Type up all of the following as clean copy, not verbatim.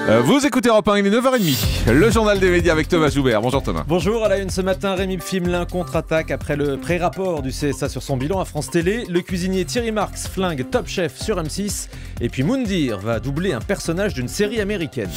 Vous écoutez Europe 1, il est 9h30. Le journal des médias avec Thomas Joubert. Bonjour Thomas. Bonjour, à la une ce matin, Rémi Pfimelin contre-attaque après le pré-rapport du CSA sur son bilan à France Télé. Le cuisinier Thierry Marx flingue Top Chef sur M6. Et puis Moundir va doubler un personnage d'une série américaine.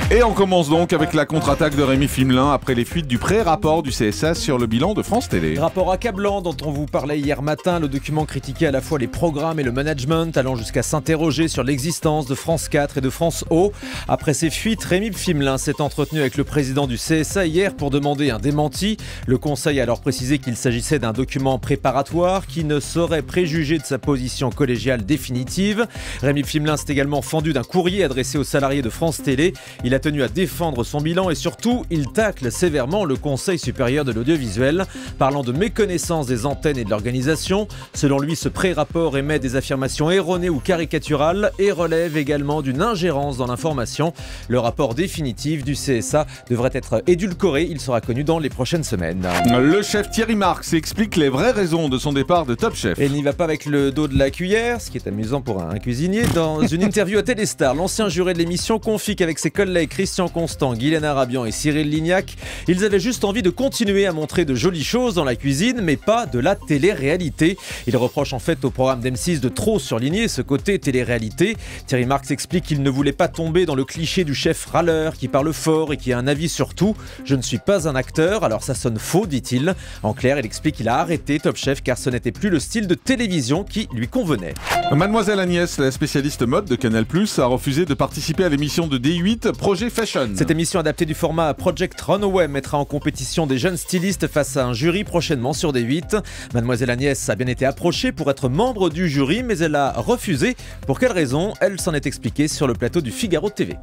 Et on commence donc avec la contre-attaque de Rémi Pfimelin après les fuites du pré-rapport du CSA sur le bilan de France Télé. Rapport accablant dont on vous parlait hier matin. Le document critiquait à la fois les programmes et le management, allant jusqu'à s'interroger sur l'existence de France 4 et de France O. Après ces fuites, Rémi Pfimelin s'est entretenu avec le président du CSA hier pour demander un démenti. Le conseil a alors précisé qu'il s'agissait d'un document préparatoire qui ne saurait préjuger de sa position collégiale définitive. Rémi Pfimelin s'est également fendu d'un courrier adressé aux salariés de France Télé. Il a tenu à défendre son bilan et surtout, il tacle sévèrement le Conseil supérieur de l'audiovisuel, parlant de méconnaissance des antennes et de l'organisation. Selon lui, ce pré-rapport émet des affirmations erronées ou caricaturales et relève également d'une ingérence dans l'information. Le rapport définitif du CSA devrait être édulcoré. Il sera connu dans les prochaines semaines. Le chef Thierry Marx explique les vraies raisons de son départ de Top Chef. Et il n'y va pas avec le dos de la cuillère, ce qui est amusant pour un cuisinier. Dans une interview à Téléstar, l'ancien juré de l'émission confie qu'avec ses collègues Christian Constant, Guylaine Arabian et Cyril Lignac, ils avaient juste envie de continuer à montrer de jolies choses dans la cuisine, mais pas de la télé-réalité. Il reproche en fait au programme d'M6 de trop surligner ce côté télé-réalité. Thierry Marx explique qu'il ne voulait pas tomber dans le cliché du chef râleur qui parle fort et qui a un avis sur tout. Je ne suis pas un acteur, alors ça sonne faux, dit-il. En clair, il explique qu'il a arrêté Top Chef car ce n'était plus le style de télévision qui lui convenait. Mademoiselle Agnès, la spécialiste mode de Canal+, a refusé de participer à l'émission de D8 Projet Fashion. Cette émission adaptée du format Project Runway mettra en compétition des jeunes stylistes face à un jury prochainement sur D8. Mademoiselle Agnès a bien été approchée pour être membre du jury, mais elle a refusé. Pour quelle raison? Elle s'en est expliquée sur le plateau du Figaro TV.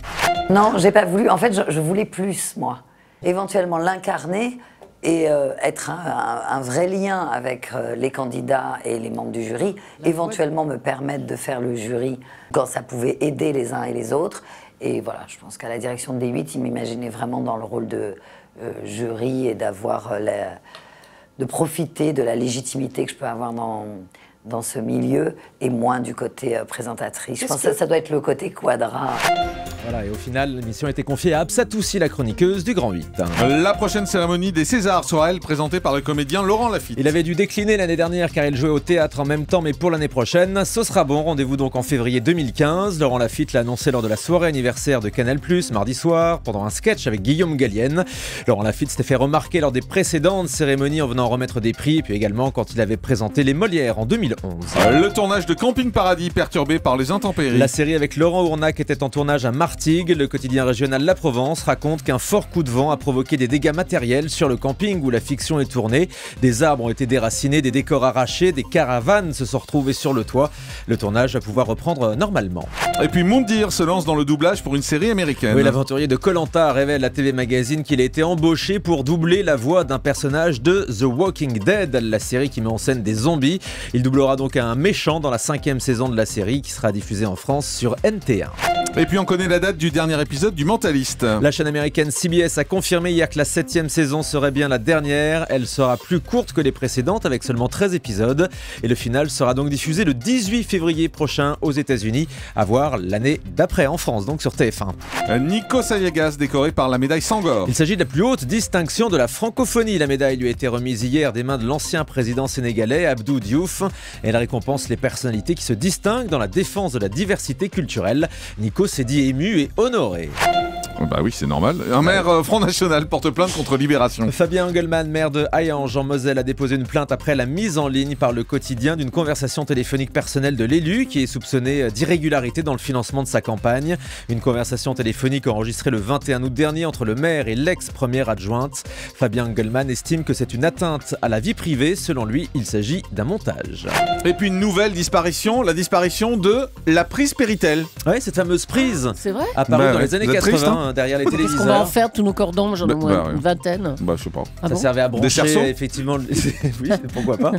Non, j'ai pas voulu. En fait, je voulais plus, moi. Éventuellement l'incarner et être un vrai lien avec les candidats et les membres du jury. Éventuellement me permettre de faire le jury quand ça pouvait aider les uns et les autres. Et voilà, je pense qu'à la direction de D8, ils m'imaginaient vraiment dans le rôle de jury et de profiter de la légitimité que je peux avoir dans ce milieu et moins du côté présentatrice. Je pense que ça doit être le côté quadra. Voilà, et au final, l'émission a été confiée à Absatoussi, la chroniqueuse du Grand 8. La prochaine cérémonie des Césars sera, elle, présentée par le comédien Laurent Lafitte. Il avait dû décliner l'année dernière car il jouait au théâtre en même temps, mais pour l'année prochaine, ce sera bon. Rendez-vous donc en février 2015. Laurent Lafitte l'a annoncé lors de la soirée anniversaire de Canal+, mardi soir, pendant un sketch avec Guillaume Gallienne. Laurent Lafitte s'était fait remarquer lors des précédentes cérémonies en venant remettre des prix, et puis également quand il avait présenté les Molières en 2011. Le tournage de Camping Paradis perturbé par les intempéries. La série avec Laurent Ournac était en tournage à Martigues. Le quotidien régional La Provence raconte qu'un fort coup de vent a provoqué des dégâts matériels sur le camping où la fiction est tournée. Des arbres ont été déracinés, des décors arrachés, des caravanes se sont retrouvées sur le toit. Le tournage va pouvoir reprendre normalement. Et puis Moundir se lance dans le doublage pour une série américaine. Oui, l'aventurier de Koh-Lanta révèle à TV Magazine qu'il a été embauché pour doubler la voix d'un personnage de The Walking Dead, la série qui met en scène des zombies. Il doublera donc un méchant dans la 5e saison de la série qui sera diffusée en France sur NT1. Et puis on connaît la date du dernier épisode du Mentaliste. La chaîne américaine CBS a confirmé hier que la 7e saison serait bien la dernière. Elle sera plus courte que les précédentes avec seulement 13 épisodes. Et le final sera donc diffusé le 18 février prochain aux États-Unis. À voir l'année d'après en France, donc sur TF1. Nico Sayagas décoré par la médaille Sangor. Il s'agit de la plus haute distinction de la francophonie. La médaille lui a été remise hier des mains de l'ancien président sénégalais Abdou Diouf. Elle récompense les personnalités qui se distinguent dans la défense de la diversité culturelle. Nico s'est dit ému et honoré. Bah oui, c'est normal. Un maire Front National porte plainte contre Libération. Fabien Engelmann, maire de Hayange en Moselle, a déposé une plainte après la mise en ligne par le quotidien d'une conversation téléphonique personnelle de l'élu qui est soupçonné d'irrégularité dans le financement de sa campagne. Une conversation téléphonique enregistrée le 21 août dernier entre le maire et l'ex-première adjointe. Fabien Engelmann estime que c'est une atteinte à la vie privée. Selon lui, il s'agit d'un montage. Et puis une nouvelle disparition, la disparition de la prise Péritel. Oui, cette fameuse prise C'est vrai apparue dans les années 80 triste, hein derrière les Qu'est-ce téléviseurs. qu'on va en faire tous nos cordons? J'en ai au moins une vingtaine. Bah je sais pas. Ah Ça bon servait à Des cerceaux brancher effectivement. Oui, pourquoi pas.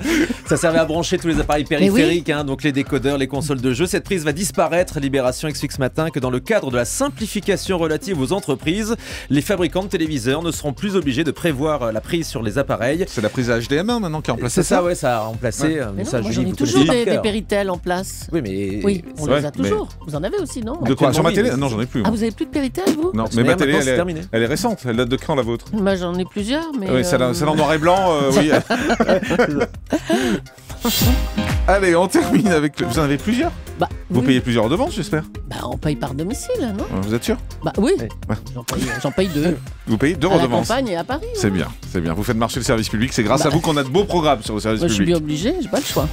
Ça servait à brancher tous les appareils périphériques, donc les décodeurs, les consoles de jeux. Cette prise va disparaître. Libération explique ce matin que dans le cadre de la simplification relative aux entreprises, les fabricants de téléviseurs ne seront plus obligés de prévoir la prise sur les appareils. C'est la prise HDMI maintenant qui a remplacé C'est ça. ça, ouais, ça a remplacé. Mais non, ça, moi, Julie, j'en ai vous toujours connaissez par des cœur. Péritel en place. Oui, mais Oui, on vrai, les a toujours. Vous en avez aussi, non? De quoi? Sur ma télé? Oui, Non, j'en ai plus. Ah, vous avez plus de Péritel, vous? Non, Bah, mais ma télé, maintenant, c'est terminé. elle est récente. Elle date de quand, la vôtre? Bah, j'en ai plusieurs, mais. Oui, celle en noir et blanc, oui. Allez, on termine avec... Vous en avez plusieurs? Bah, Vous oui. payez plusieurs redevances, j'espère? Bah, on paye par domicile, non? Vous êtes sûr? Bah oui, Ouais. j'en paye 2. Vous payez 2 À la redevances? campagne et à Paris. C'est bien, c'est bien. Vous faites marcher le service public. C'est grâce à vous qu'on a de beaux programmes sur le service Bah, je suis bien public. obligée, j'ai pas le choix.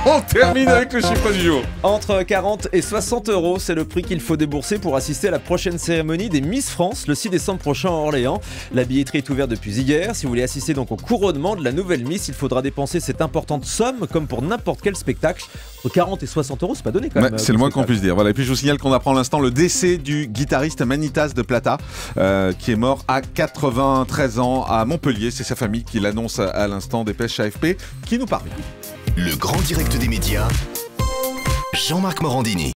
On termine avec le chiffre du jour. Entre 40 et 60 euros, c'est le prix qu'il faut débourser pour assister à la prochaine cérémonie des Miss France le 6 décembre prochain à Orléans. La billetterie est ouverte depuis hier. Si vous voulez assister donc au couronnement de la nouvelle Miss, il faudra dépenser cette importante somme comme pour n'importe quel spectacle. Entre 40 et 60 euros, c'est pas donné quand même. C'est le moins qu'on puisse dire. Voilà. Et puis je vous signale qu'on apprend à l'instant le décès du guitariste Manitas de Plata, qui est mort à 93 ans à Montpellier. C'est sa famille qui l'annonce à l'instant. Dépêche AFP qui nous parvient. Le grand direct des médias, Jean-Marc Morandini.